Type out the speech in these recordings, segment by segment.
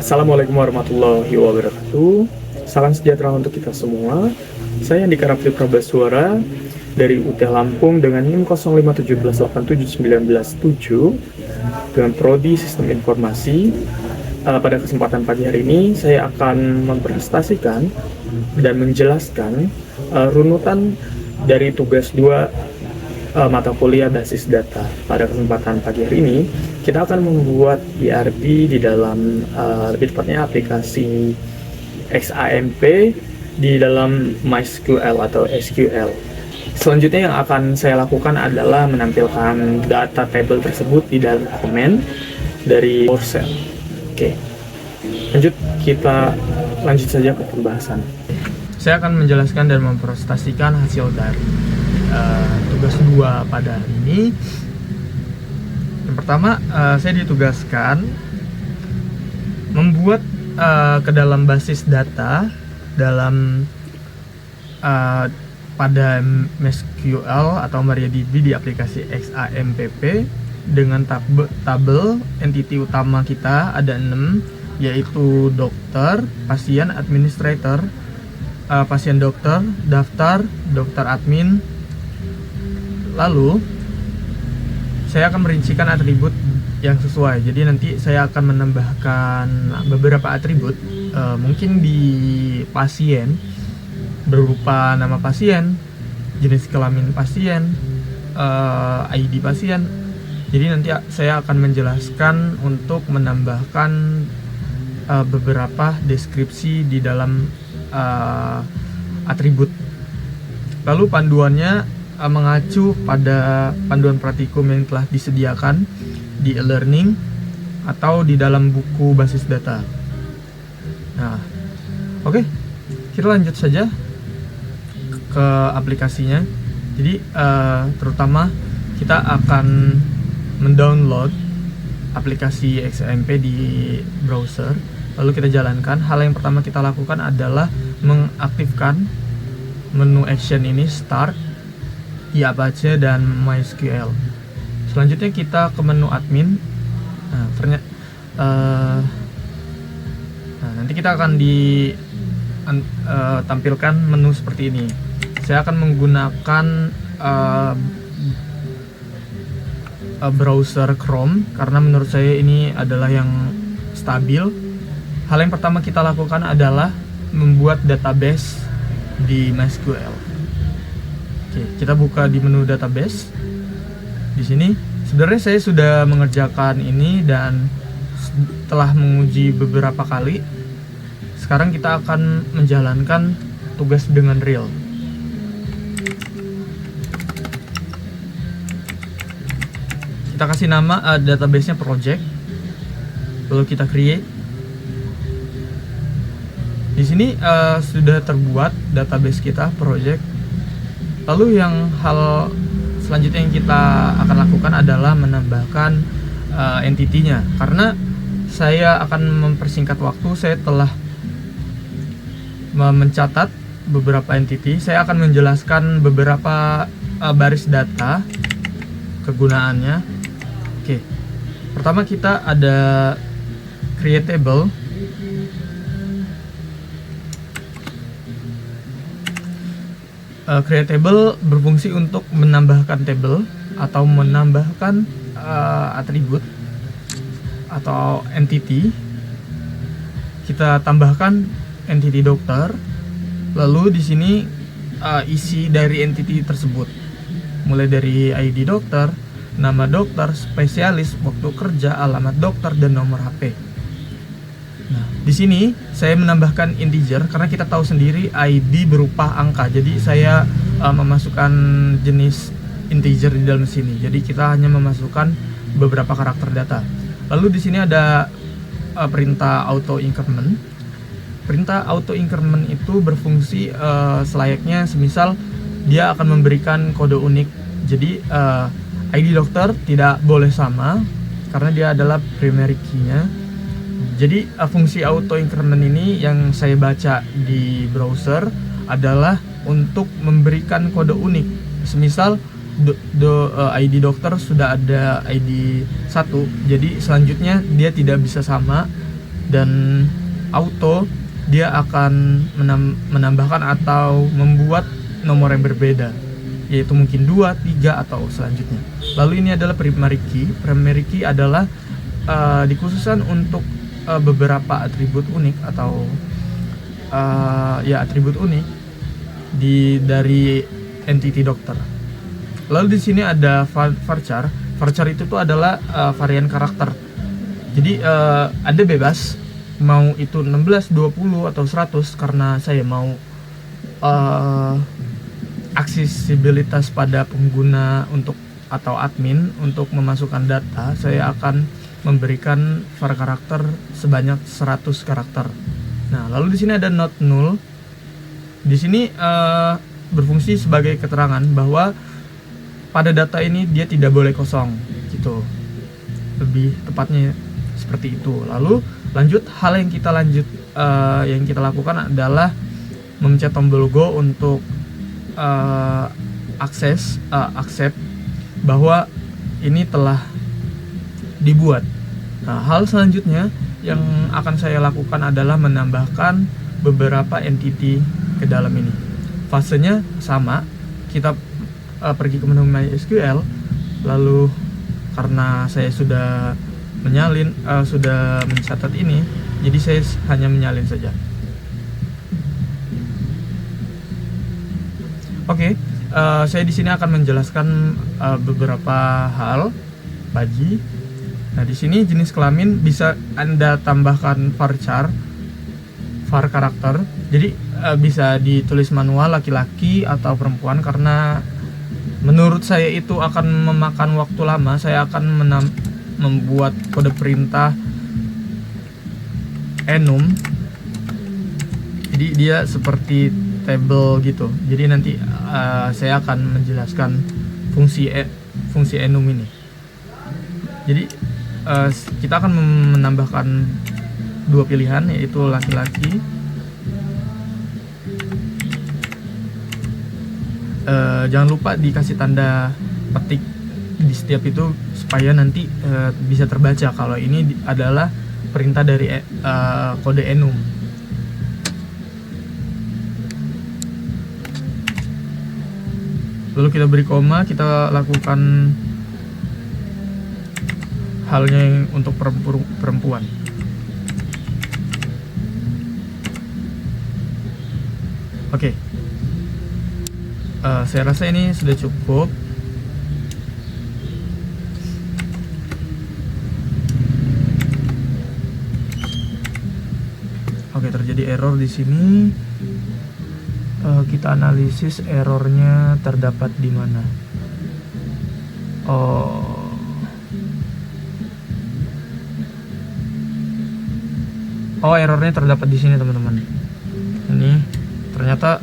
Assalamualaikum warahmatullahi wabarakatuh. Salam sejahtera untuk kita semua. Saya Andika Raffi Prabaswara dari UT Lampung dengan NIM 051787917 dengan Prodi Sistem Informasi. Pada kesempatan pagi hari ini saya akan mempresentasikan dan menjelaskan runutan dari tugas 2 mata kuliah basis data. Pada kesempatan pagi hari ini kita akan membuat ERP di dalam lebih tepatnya aplikasi XAMPP di dalam MySQL atau SQL. Selanjutnya yang akan saya lakukan adalah menampilkan data table tersebut di dalam dokumen dari PowerShell. Oke, kita lanjut saja ke pembahasan. Saya akan menjelaskan dan mempresentasikan hasil dari tugas 2 pada hari ini. Yang pertama, saya ditugaskan membuat ke dalam basis data dalam pada MySQL atau MariaDB di aplikasi XAMPP dengan tabel entity utama kita ada 6, yaitu dokter, pasien, administrator, pasien dokter, daftar, dokter admin. Lalu saya akan merincikan atribut yang sesuai. Jadi nanti saya akan menambahkan beberapa atribut, mungkin di pasien berupa nama pasien, jenis kelamin pasien, ID pasien. Jadi nanti saya akan menjelaskan untuk menambahkan beberapa deskripsi di dalam atribut. Lalu panduannya mengacu pada panduan praktikum yang telah disediakan di e-learning atau di dalam buku basis data. Nah, oke, kita lanjut saja ke aplikasinya. Jadi terutama kita akan mendownload aplikasi XAMPP di browser, lalu kita jalankan. Hal yang pertama kita lakukan adalah mengaktifkan menu action ini, start di Apache dan MySQL. Selanjutnya kita ke menu admin. Nanti kita akan tampilkan menu seperti ini. Saya akan menggunakan browser Chrome karena menurut saya ini adalah yang stabil. Hal yang pertama kita lakukan adalah membuat database di MySQL. Oke, kita buka di menu database. Di sini sebenarnya saya sudah mengerjakan ini dan telah menguji beberapa kali. Sekarang kita akan menjalankan tugas dengan real. Kita kasih nama database-nya project. Lalu kita create. Di sini sudah terbuat database kita project. Lalu hal selanjutnya yang kita akan lakukan adalah menambahkan entity-nya. Karena saya akan mempersingkat waktu, saya telah mencatat beberapa entity. Saya akan menjelaskan beberapa baris data kegunaannya. Oke, pertama kita ada create table. Create table berfungsi untuk menambahkan table atau menambahkan atribut atau entity. Kita tambahkan entity dokter. Lalu di sini isi dari entity tersebut, mulai dari ID dokter, nama dokter, spesialis, waktu kerja, alamat dokter, dan nomor HP. Nah, di sini saya menambahkan integer karena kita tahu sendiri ID berupa angka. Jadi saya memasukkan jenis integer di dalam sini. Jadi kita hanya memasukkan beberapa karakter data. Lalu di sini ada perintah auto increment. Perintah auto increment itu berfungsi selayaknya semisal dia akan memberikan kode unik. Jadi ID dokter tidak boleh sama karena dia adalah primary key-nya. Jadi fungsi auto increment ini yang saya baca di browser adalah untuk memberikan kode unik. Semisal ID dokter sudah ada ID 1, jadi selanjutnya dia tidak bisa sama dan auto dia akan menambahkan atau membuat nomor yang berbeda, yaitu mungkin 2, 3 atau selanjutnya. Lalu ini adalah primary key. Primary key adalah dikhususkan untuk beberapa atribut unik atau atribut unik dari entity dokter. Lalu di sini ada varchar. Varchar itu tuh adalah varian karakter. Jadi Anda bebas mau itu 16, 20 atau 100, karena saya mau aksesibilitas pada pengguna atau admin untuk memasukkan data. Saya akan memberikan var karakter sebanyak 100 karakter. Nah, lalu di sini ada not null. Di sini berfungsi sebagai keterangan bahwa pada data ini dia tidak boleh kosong gitu. Lebih tepatnya seperti itu. Lalu lanjut, hal yang kita lakukan adalah memencet tombol go untuk accept bahwa ini telah dibuat. Nah, hal selanjutnya yang akan saya lakukan adalah menambahkan beberapa entity ke dalam ini. Fasenya sama, kita pergi ke menu MySQL, lalu karena saya sudah sudah mencatat ini, jadi saya hanya menyalin saja. Oke, saya di sini akan menjelaskan beberapa hal bagi. Nah, di sini jenis kelamin bisa Anda tambahkan var karakter. Jadi bisa ditulis manual laki-laki atau perempuan, karena menurut saya itu akan memakan waktu lama. Saya akan membuat kode perintah enum. Jadi dia seperti table gitu. Jadi nanti saya akan menjelaskan fungsi enum ini. Jadi kita akan menambahkan 2 pilihan, yaitu laki-laki. Jangan lupa dikasih tanda petik di setiap itu supaya nanti bisa terbaca kalau ini adalah perintah dari kode enum. Lalu kita beri koma, kita lakukan halnya yang untuk perempuan. Oke. Saya rasa ini sudah cukup. Oke, terjadi error di sini. Kita analisis errornya terdapat di mana. Errornya terdapat di sini, teman-teman. Ini ternyata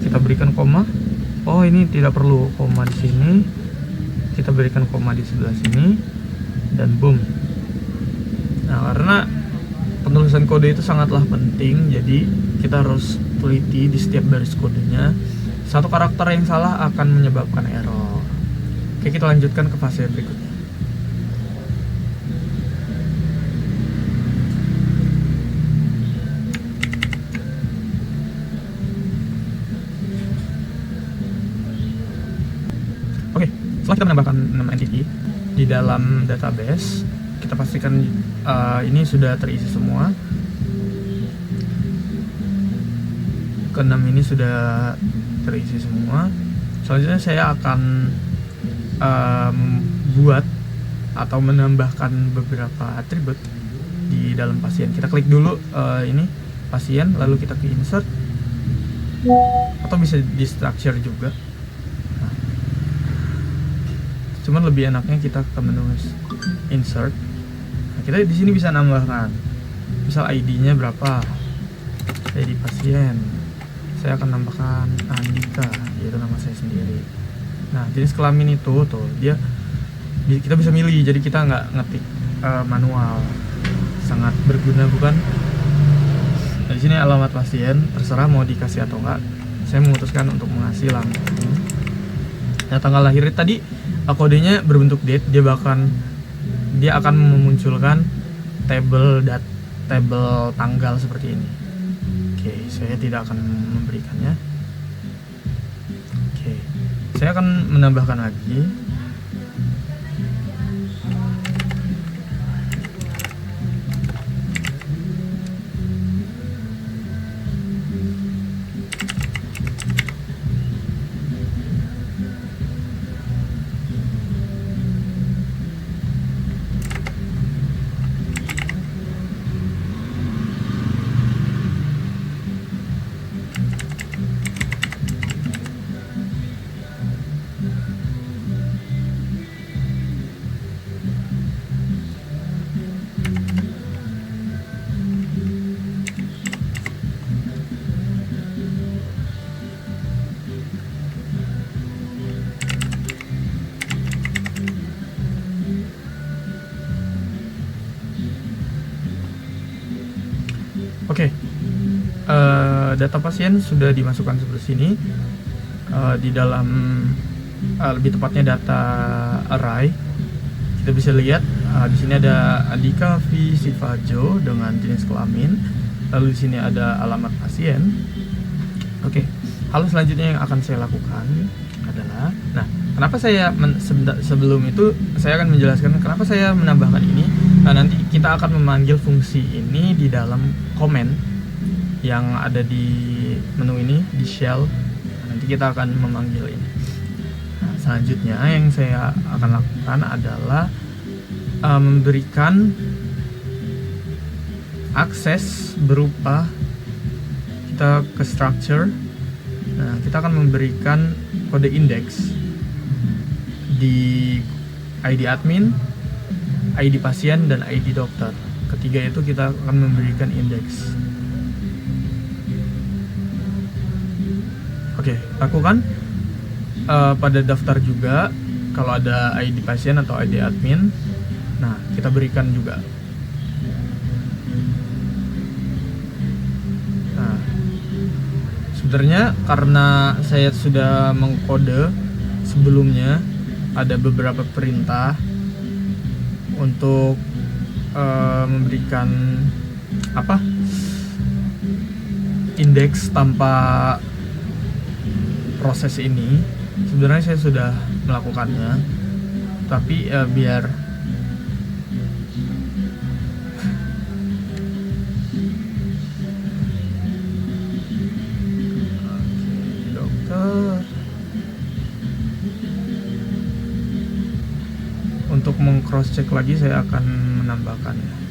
kita berikan koma. Ini tidak perlu koma di sini. Kita berikan koma di sebelah sini dan boom. Nah, karena penulisan kode itu sangatlah penting, jadi kita harus teliti di setiap baris kodenya. Satu karakter yang salah akan menyebabkan error. Oke, kita lanjutkan ke fase berikutnya. Oke, setelah kita menambahkan 6 entity di dalam database, kita pastikan ini sudah terisi semua. Ke-6 ini sudah terisi semua. Selanjutnya saya akan membuat atau menambahkan beberapa atribut di dalam pasien. Kita klik dulu ini pasien, lalu kita ke insert, atau bisa di structure juga. Cuman lebih enaknya kita ke menu insert. Nah, kita di sini bisa nambahkan, misal ID-nya berapa. Saya di pasien, saya akan nambahkan Andika, yaitu nama saya sendiri. Nah, jenis kelamin itu tuh kita bisa milih, jadi kita nggak ngetik manual. Sangat berguna, bukan? Nah, di sini alamat pasien, terserah mau dikasih atau enggak. Saya memutuskan untuk mengasih langsung. Nah, tanggal lahir tadi kodenya berbentuk date, dia bahkan dia akan memunculkan tabel tanggal seperti ini. Oke, saya tidak akan memberikannya. Oke, saya akan menambahkan lagi. Oke, data pasien sudah dimasukkan seperti sini. Di dalam lebih tepatnya data array, kita bisa lihat di sini ada Andika V Sivajo dengan jenis kelamin. Lalu di sini ada alamat pasien. Oke, hal selanjutnya yang akan saya lakukan adalah, nah, kenapa saya sebelum itu saya akan menjelaskan kenapa saya menambahkan ini. Nah, nanti kita akan memanggil fungsi ini di dalam komen yang ada di menu ini, di shell. Nanti kita akan memanggil ini. Nah, selanjutnya yang saya akan lakukan adalah memberikan akses berupa kita ke structure. Nah, kita akan memberikan kode index di ID admin, ID pasien, dan ID dokter. Ketiga itu kita akan memberikan indeks. Oke, lakukan pada daftar juga kalau ada ID pasien atau ID admin. Nah, kita berikan juga. Nah, sebenarnya karena saya sudah mengkode sebelumnya, ada beberapa perintah untuk memberikan indeks tanpa proses ini. Sebenarnya saya sudah melakukannya, tapi biar dokter, untuk meng-cross check lagi saya akan menambahkannya.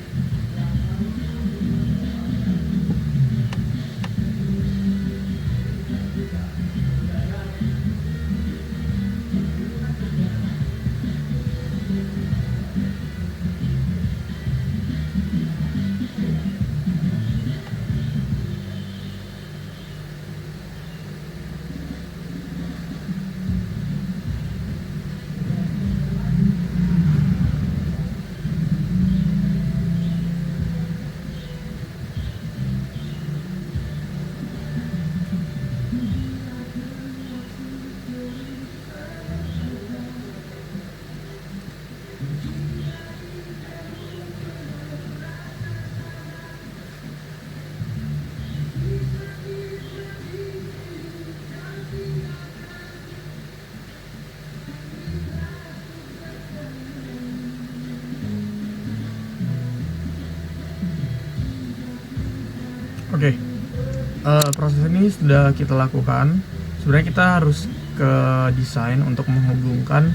Oke, proses ini sudah kita lakukan. Sebenarnya kita harus ke desain untuk menghubungkan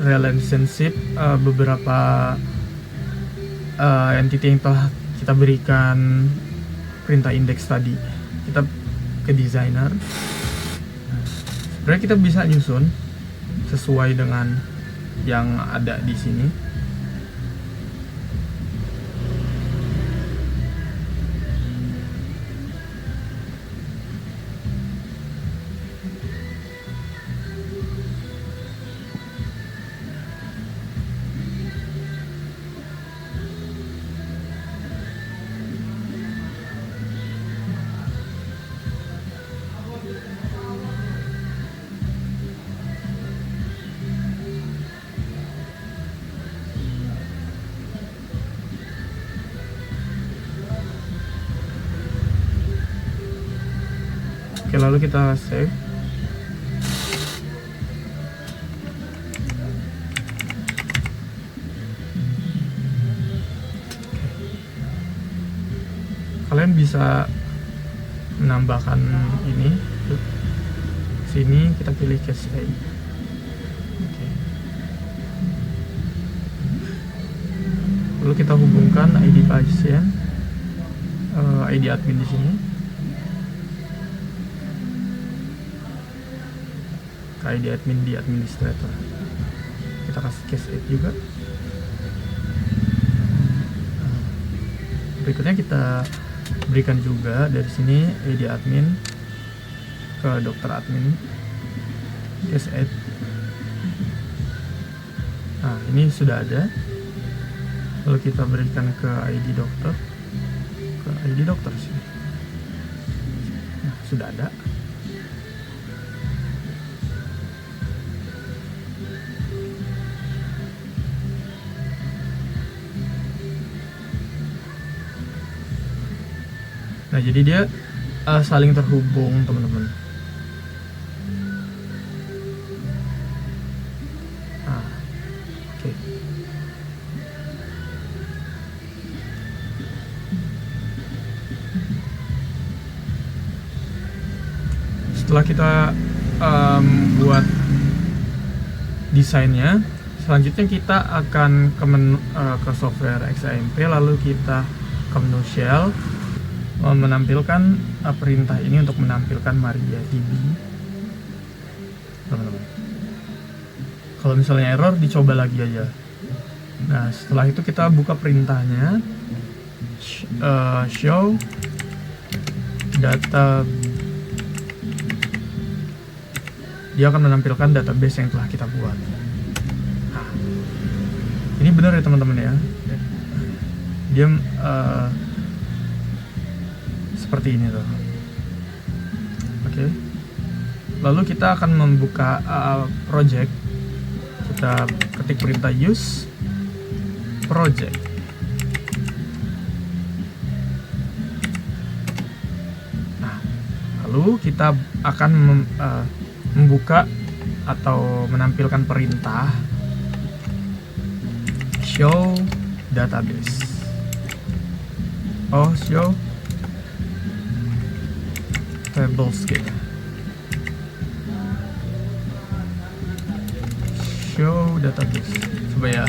relationship beberapa entity yang telah kita berikan perintah indeks tadi. Kita ke designer. Sebenarnya kita bisa nyusun sesuai dengan yang ada di sini. lalu kita save. Kalian bisa menambahkan ini. Sini kita pilih case A. Lalu kita hubungkan ID pasien, ID admin di sini ke ID admin di administrator. Kita kasih case 8 juga. Berikutnya kita berikan juga dari sini ID admin ke dokter admin case 8. Nah, ini sudah ada. Lalu kita berikan ke ID dokter, sini. Nah, sudah ada. Nah, jadi dia saling terhubung, teman-teman. Nah, oke. Setelah kita buat desainnya, selanjutnya kita akan ke menu, ke software XAMPP, lalu kita ke menu shell, menampilkan perintah ini untuk menampilkan MariaDB, teman-teman. Kalau misalnya error, dicoba lagi aja. Nah, setelah itu kita buka perintahnya, show data. Dia akan menampilkan database yang telah kita buat. Nah, ini benar ya teman-teman ya. Dia seperti ini tuh. Oke. Lalu kita akan membuka project. Kita ketik perintah use project. Nah, lalu kita akan membuka atau menampilkan perintah show database. Show tables gitu. Show database. Coba ya,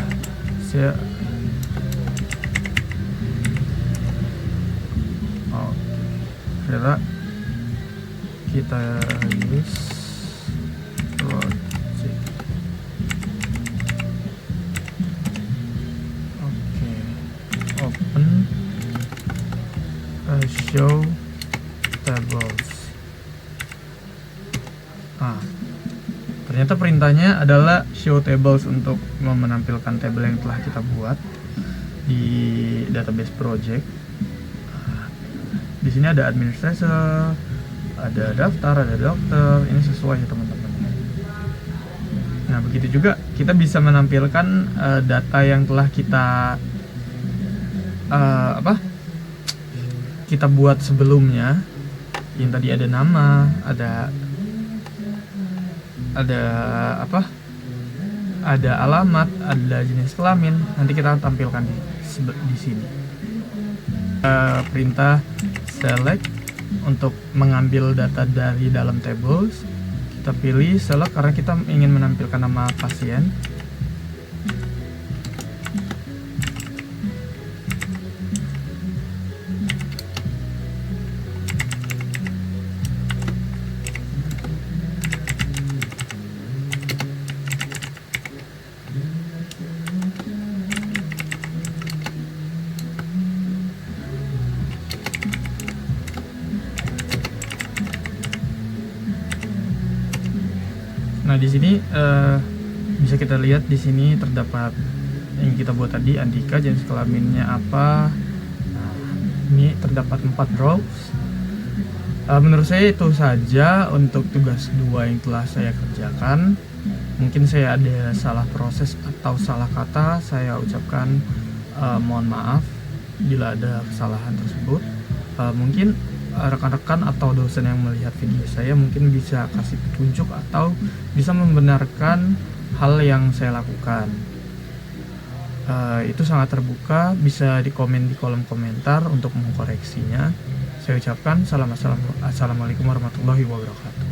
saya ternyata kita use project. Open show tables. Ternyata perintahnya adalah show tables untuk menampilkan tabel yang telah kita buat di database project. Di sini ada administrator, ada daftar, ada dokter. Ini sesuai ya teman-teman. Nah, begitu juga kita bisa menampilkan data yang telah kita kita buat sebelumnya. Yang tadi ada nama, ada alamat, ada jenis kelamin. Nanti kita tampilkan di sini. Perintah select untuk mengambil data dari dalam tables. Kita pilih select karena kita ingin menampilkan nama pasien. Nah, di sini bisa kita lihat di sini terdapat yang kita buat tadi, Andika, jenis kelaminnya apa. Nah, ini terdapat 4 rows. Menurut saya itu saja untuk tugas 2 yang telah saya kerjakan. Mungkin saya ada salah proses atau salah kata, saya ucapkan mohon maaf bila ada kesalahan tersebut. Mungkin rekan-rekan atau dosen yang melihat video saya mungkin bisa kasih petunjuk atau bisa membenarkan hal yang saya lakukan. Itu sangat terbuka, bisa dikomen di kolom komentar untuk mengkoreksinya. Saya ucapkan assalamualaikum warahmatullahi wabarakatuh.